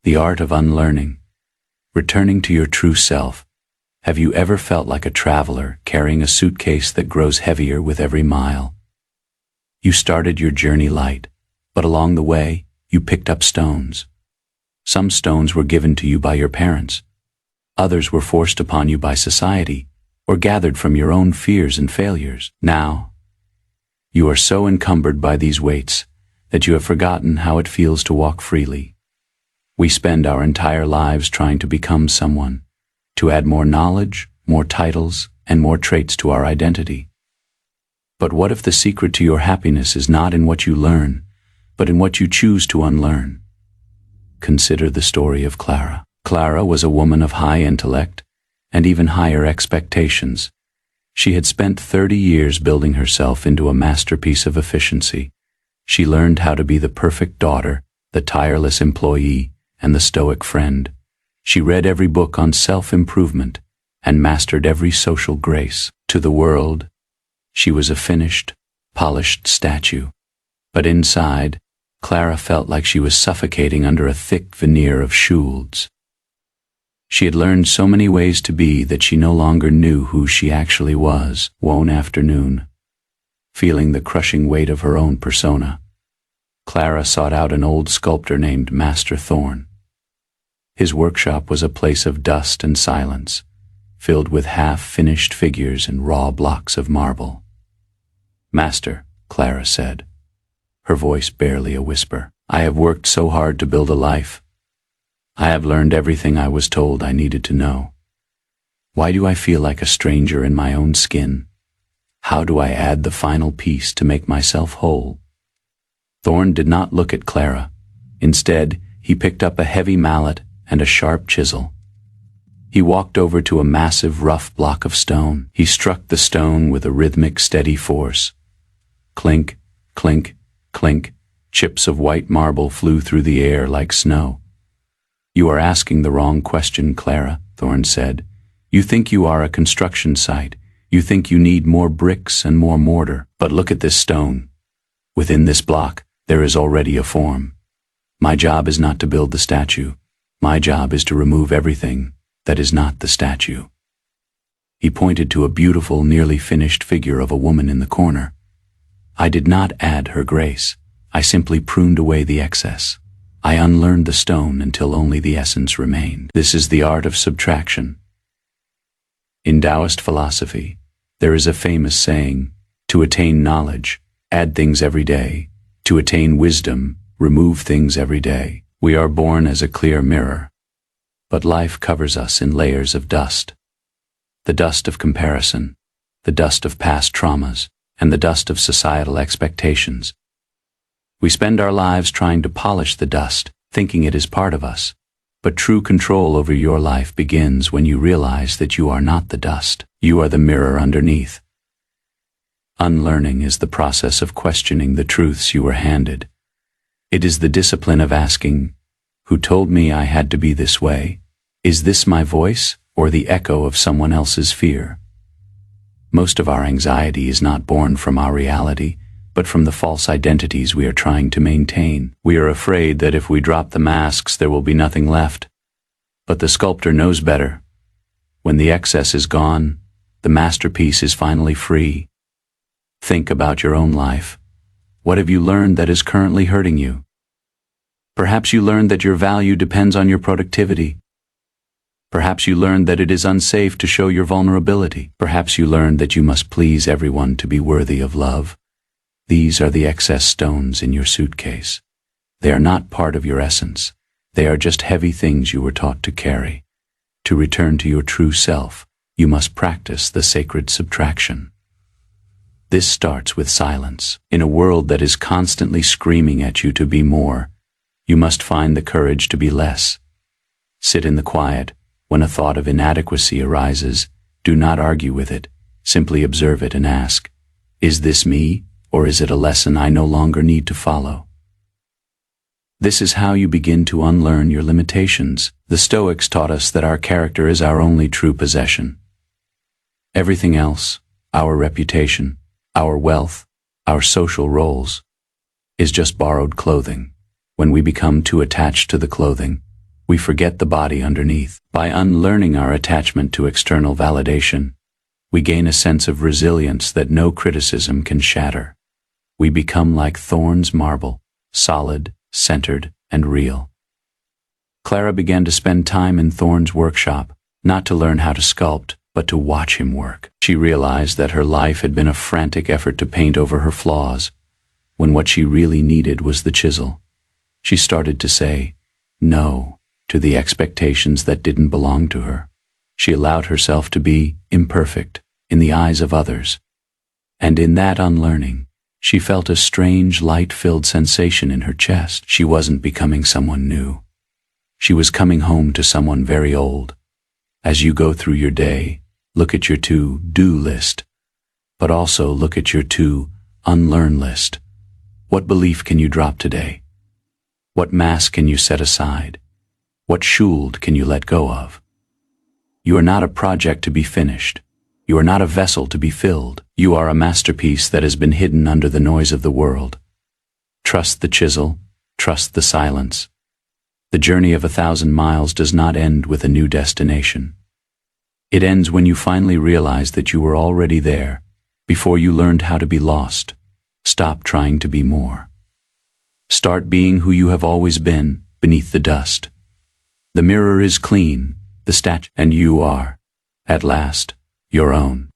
The art of unlearning. Returning to your true self. Have you ever felt like a traveler carrying a suitcase that grows heavier with every mile? You started your journey light, but along the way, you picked up stones. Some stones were given to you by your parents. Others were forced upon you by society, or gathered from your own fears and failures. Now, you are so encumbered by these weights that you have forgotten how it feels to walk freely. We spend our entire lives trying to become someone, to add more knowledge, more titles, and more traits to our identity. But what if the secret to your happiness is not in what you learn, but in what you choose to unlearn? Consider the story of Clara. Clara was a woman of high intellect and even higher expectations. She had spent 30 years building herself into a masterpiece of efficiency. She learned how to be the perfect daughter, the tireless employee, and the stoic friend. She read every book on self-improvement and mastered every social grace. To the world, she was a finished, polished statue. But inside, Clara felt like she was suffocating under a thick veneer of shields. She had learned so many ways to be that she no longer knew who she actually was. One afternoon, feeling the crushing weight of her own persona, Clara sought out an old sculptor named Master Thorn. His workshop was a place of dust and silence, filled with half-finished figures and raw blocks of marble. "Master," Clara said, her voice barely a whisper, "I have worked so hard to build a life. I have learned everything I was told I needed to know. Why do I feel like a stranger in my own skin? How do I add the final piece to make myself whole?" Thorn did not look at Clara. Instead, he picked up a heavy mallet and a sharp chisel. He walked over to a massive rough block of stone. He struck the stone with a rhythmic, steady force. Clink, clink, clink. Chips of white marble flew through the air like snow. "You are asking the wrong question, Clara," Thorn said. "You think you are a construction site. You think you need more bricks and more mortar. But look at this stone. Within this block, there is already a form. My job is not to build the statue. My job is to remove everything that is not the statue." He pointed to a beautiful, nearly finished figure of a woman in the corner. "I did not add her grace. I simply pruned away the excess. I unlearned the stone until only the essence remained. This is the art of subtraction." In Taoist philosophy, there is a famous saying, "To attain knowledge, add things every day. To attain wisdom, remove things every day." We are born as a clear mirror, but life covers us in layers of dust. The dust of comparison, the dust of past traumas, and the dust of societal expectations. We spend our lives trying to polish the dust, thinking it is part of us. But true control over your life begins when you realize that you are not the dust. You are the mirror underneath. Unlearning is the process of questioning the truths you were handed. It is the discipline of asking, "Who told me I had to be this way? Is this my voice or the echo of someone else's fear?" Most of our anxiety is not born from our reality, but from the false identities we are trying to maintain. We are afraid that if we drop the masks, there will be nothing left. But the sculptor knows better. When the excess is gone, the masterpiece is finally free. Think about your own life. What have you learned that is currently hurting you? Perhaps you learned that your value depends on your productivity. Perhaps you learned that it is unsafe to show your vulnerability. Perhaps you learned that you must please everyone to be worthy of love. These are the excess stones in your suitcase. They are not part of your essence. They are just heavy things you were taught to carry. To return to your true self, you must practice the sacred subtraction. This starts with silence. In a world that is constantly screaming at you to be more, you must find the courage to be less. Sit in the quiet. When a thought of inadequacy arises, do not argue with it. Simply observe it and ask, "Is this me, or is it a lesson I no longer need to follow?" This is how you begin to unlearn your limitations. The Stoics taught us that our character is our only true possession. Everything else, our reputation, our wealth, our social roles, is just borrowed clothing. When we become too attached to the clothing, We forget the body underneath. By unlearning our attachment to external validation, we gain a sense of resilience that no criticism can shatter. We become like Thorne's marble, solid, centered, and real. Clara began to spend time in Thorne's workshop, not to learn how to sculpt, but to watch him work. She realized that her life had been a frantic effort to paint over her flaws, when what she really needed was the chisel. She started to say no to the expectations that didn't belong to her. She allowed herself to be imperfect in the eyes of others. And in that unlearning, she felt a strange light-filled sensation in her chest. She wasn't becoming someone new. She was coming home to someone very old. As you go through your day, look at your to-do list, but also look at your to-unlearn list. What belief can you drop today? What mask can you set aside? What schuld can you let go of? You are not a project to be finished. You are not a vessel to be filled. You are a masterpiece that has been hidden under the noise of the world. Trust the chisel, trust the silence. The journey of 1,000 miles does not end with a new destination. It ends when you finally realize that you were already there, before you learned how to be lost. Stop trying to be more. Start being who you have always been, beneath the dust. The mirror is clean, the statue, and you are, at last, your own.